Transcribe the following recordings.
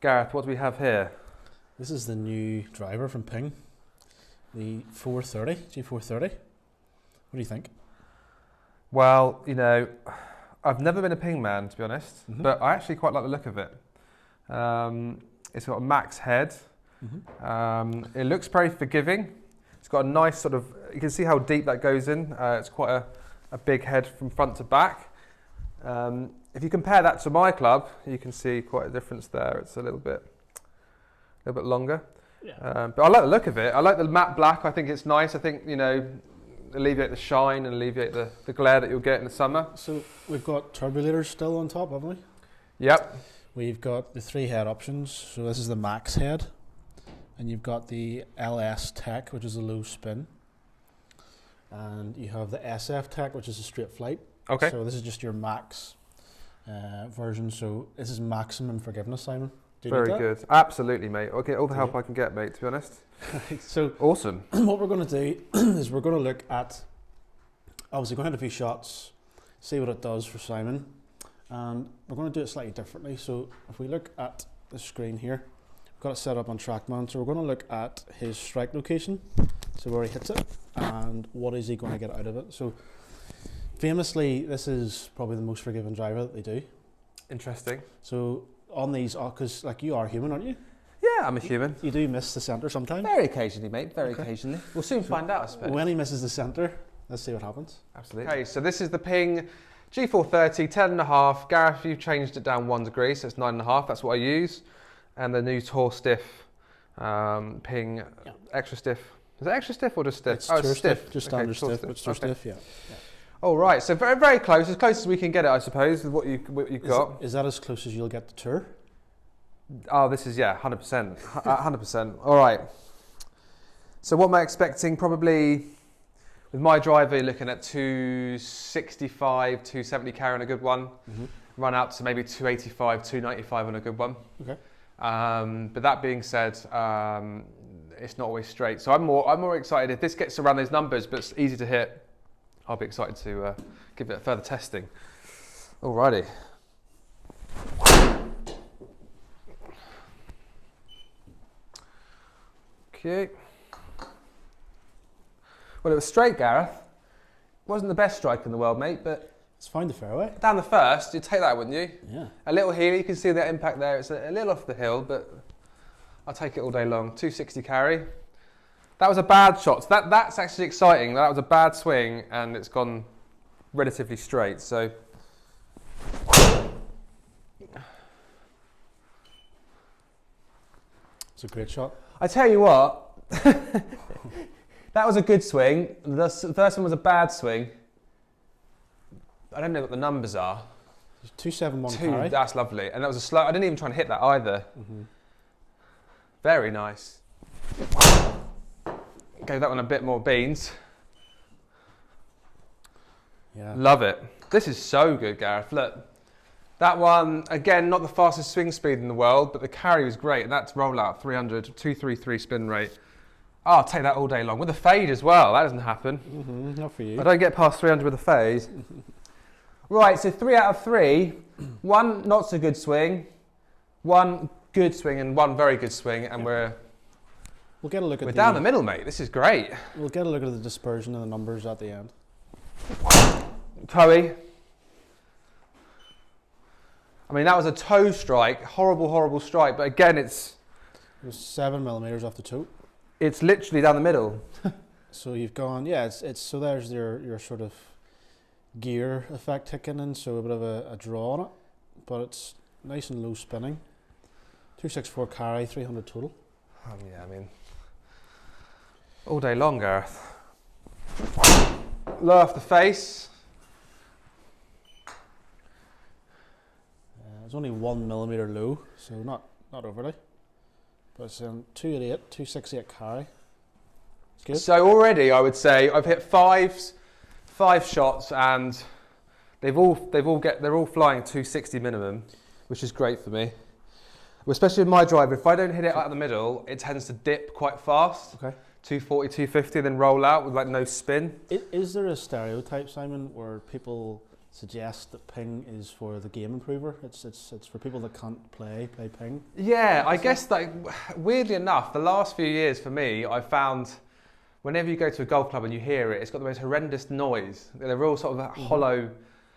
Gareth, what do we have here? This is the new driver from Ping, the G430. What do you think? Well, you know, I've never been a Ping man, to be honest, but I actually quite like the look of it. It's got a max head. It looks very forgiving. It's got a nice sort of, you can see how deep that goes in. It's quite a big head from front to back. If you compare that to my club, you can see quite a difference there. It's a little bit longer. Yeah. But I like the look of it. I like the matte black. I think it's nice. I think, you know, alleviate the shine and alleviate the glare that you'll get in the summer. So we've got turbulators still on top, haven't we? Yep. We've got the 3 head options. So this is the max head, and you've got the LS Tech, which is a low spin, and you have the SF Tech, which is a straight flight. Okay. So this is just your max version. So this is maximum forgiveness, Simon. Very good. Absolutely, mate. I'll get all the help I can get, mate, to be honest. So awesome. What we're going to do is we're going to look at, obviously going to hit a few shots, see what it does for Simon, and we're going to do it slightly differently. So if we look at the screen here, we've got it set up on TrackMan, so we're going to look at his strike location, so where he hits it, and what is he going to get out of it. So famously, this is probably the most forgiving driver that they do. Interesting. So on these, because like you are human, aren't you? Yeah, I'm a human. You do miss the centre sometimes? Very occasionally, mate, very occasionally. We'll soon find out, I suppose. When he misses the centre, let's see what happens. Absolutely. Okay, so this is the Ping G430, 10.5. Gareth, you've changed it down 1 degree, so it's 9.5. That's what I use. And the new Tour Stiff Ping Extra Stiff. Is it extra stiff or just stiff? It's stiff. Just standard stiff, but Tour Stiff, yeah. All right, so very, very close as we can get it, I suppose, with what you've got. Is that as close as you'll get the Tour? Oh, this is, 100%. 100%. All right. So what am I expecting? Probably, with my driver, you're looking at 265, 270 carry on a good one. Run out to maybe 285, 295 on a good one. Okay. But that being said, it's not always straight. So I'm more excited if this gets around those numbers, but it's easy to hit. I'll be excited to give it further testing. Alrighty. Okay. Well, it was straight, Gareth. Wasn't the best strike in the world, mate, but it's fine the fairway. Down the first, you'd take that, wouldn't you? Yeah. A little heel, you can see that impact there. It's a little off the hill, but I'll take it all day long. 260 carry. That was a bad shot. So that's actually exciting. That was a bad swing, and it's gone relatively straight. So it's a great shot. I tell you what, that was a good swing. The first one was a bad swing. I don't know what the numbers are. 271 carry. That's lovely. And that was a slow. I didn't even try and hit that either. Very nice. Gave that one a bit more beans. Yeah. Love it. This is so good, Gareth. Look. That one, again, not the fastest swing speed in the world, but the carry was great. And that's rollout, 300, 233 spin rate. Oh, I'll take that all day long. With a fade as well. That doesn't happen. Not for you. I don't get past 300 with a fade. Right, so 3 out of 3. 1 not so good swing, 1 good swing, and 1 very good swing. And we'll get a look at we're down the middle, mate. This is great. We'll get a look at the dispersion and the numbers at the end. Toey. I mean, that was a toe strike, horrible, horrible strike. But again, it was 7 millimeters off the toe. It's literally down the middle. So you've gone, it's so there's your sort of gear effect kicking in, so a bit of a draw on it, but it's nice and low spinning. 264 carry, 300 total. Yeah, I mean, all day long, Gareth. Low off the face. It's only 1 millimeter low, so not overly. But it's 288, 268 carry. It's good. So already, I would say I've hit five shots, and they're all flying 260 minimum, which is great for me. Especially with my driver, if I don't hit it out of the middle, it tends to dip quite fast. Okay. 240, 250, then roll out with like no spin. Is there a stereotype, Simon, where people suggest that Ping is for the game improver. It's for people that can't play Ping. Yeah, I guess that, weirdly enough, the last few years for me, I've found whenever you go to a golf club and you hear it, it's got the most horrendous noise. They're all sort of that hollow.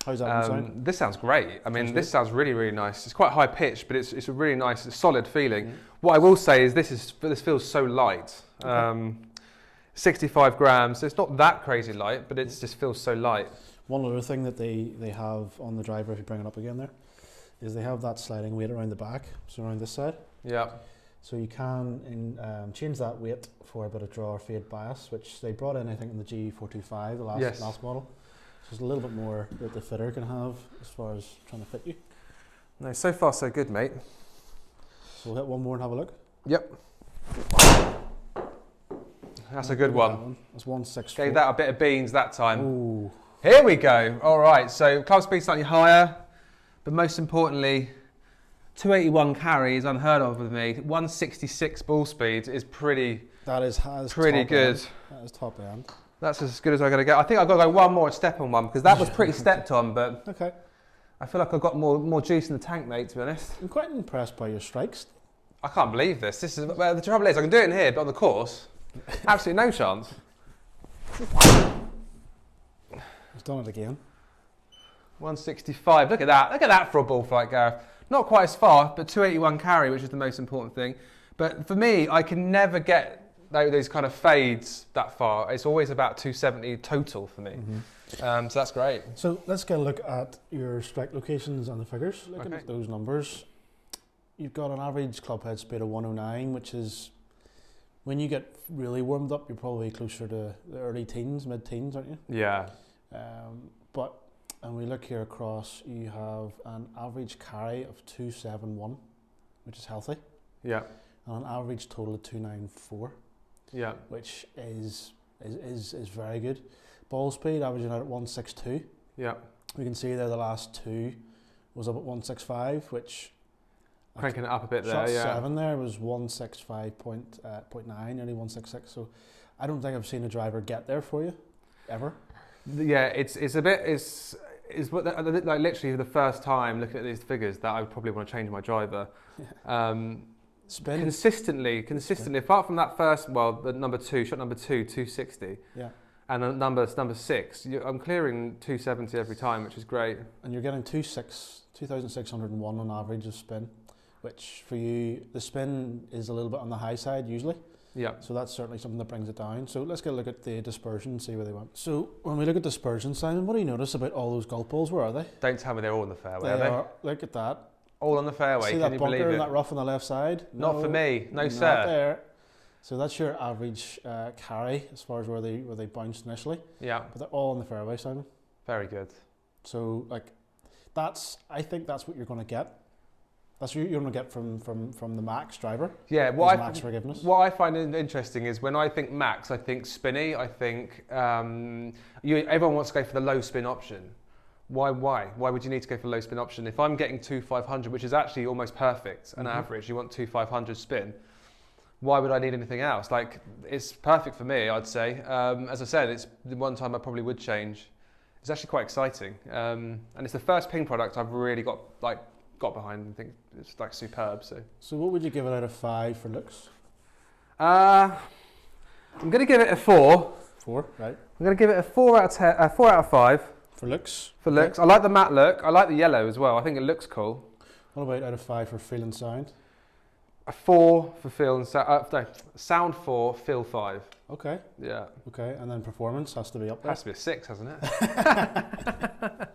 How's that sound? This sounds great. I mean, Sounds this good. sounds really, really nice. It's quite high pitched, but it's a really nice, solid feeling. What I will say is this feels so light. 65 grams. So it's not that crazy light, but it just feels so light. One other thing that they have on the driver, if you bring it up again there, is they have that sliding weight around the back, so around this side. Yeah. So you can change that weight for a bit of draw or fade bias, which they brought in, I think, in the G425, the last model. So it's a little bit more that the fitter can have as far as trying to fit you. No, so far so good, mate. So we'll hit one more and have a look. Yep. That's a good one. That's 164. Gave that a bit of beans that time. Ooh. Here we go. All right, so club speed slightly higher, but most importantly, 281 carry is unheard of with me. 166 ball speed is pretty Pretty good. That is top end. That's as good as I'm going to get. I think I've got to go one more step on one because that was pretty stepped on, but Okay. I feel like I've got more juice in the tank, mate, to be honest. I'm quite impressed by your strikes. I can't believe this. Well, the trouble is I can do it in here, but on the course, absolutely no chance. He's done it again. 165. Look at that. Look at that for a ball flight, Gareth. Not quite as far, but 281 carry, which is the most important thing. But for me, I can never get those kind of fades that far. It's always about 270 total for me. So that's great. So let's get a look at your strike locations and the figures. Looking at those numbers, you've got an average club head speed of 109, which is, when you get really warmed up, you're probably closer to the early teens, mid-teens, aren't you? Yeah. And we look here across, you have an average carry of 271, which is healthy, Yeah. and an average total of 294, Yeah. which is very good. Ball speed averaging out at 162. Yeah. We can see there the last two was up at 165, which Cranking it up a bit there, shot yeah. 7 there was 165.9, nearly 166. So I don't think I've seen a driver get there for you ever. Yeah, it's a bit what like literally the first time looking at these figures that I would probably want to change my driver. Spin. Consistently. Apart from that first, the number two, shot number 260. Yeah. And then number 6, I'm clearing 270 every time, which is great. And you're getting 2,601 on average of spin, which for you, the spin is a little bit on the high side usually. Yeah. So that's certainly something that brings it down. So let's get a look at the dispersion and see where they went. So when we look at dispersion, Simon, what do you notice about all those golf balls? Where are they? Don't tell me they're all in the fairway, They are are. Look at that. All on the fairway, See can that you bunker believe and it? that rough on the left side? Not for me, no not sir. there. So that's your average carry as far as where they bounced initially. Yeah, But they're all in the fairway, Simon. very good. So I think that's what you're going to get. That's what you're going to get from the Max driver. Yeah, Max forgiveness. what I find interesting is when I think Max, I think spinny. I think everyone wants to go for the low spin option. Why would you need to go for the low spin option? If I'm getting 2,500, which is actually almost perfect, an average, you want 2,500 spin. Why would I need anything else? Like, it's perfect for me, I'd say. As I said, it's the one time I probably would change. It's actually quite exciting, and it's the first Ping product I've really got behind and think it's like superb. So what would you give it out of 5 for looks? I'm going to give it a 4. 4, right? I'm going to give it a 4 out of 10, 4 out of 5 For looks? for looks. I like the matte look. I like the yellow as well. I think it looks cool. What about out of 5 for feel and sound? A 4 for feel and sound. No, sound 4, feel 5. Okay. Yeah. Okay, and then performance has to be up there. Has to be a 6, hasn't it?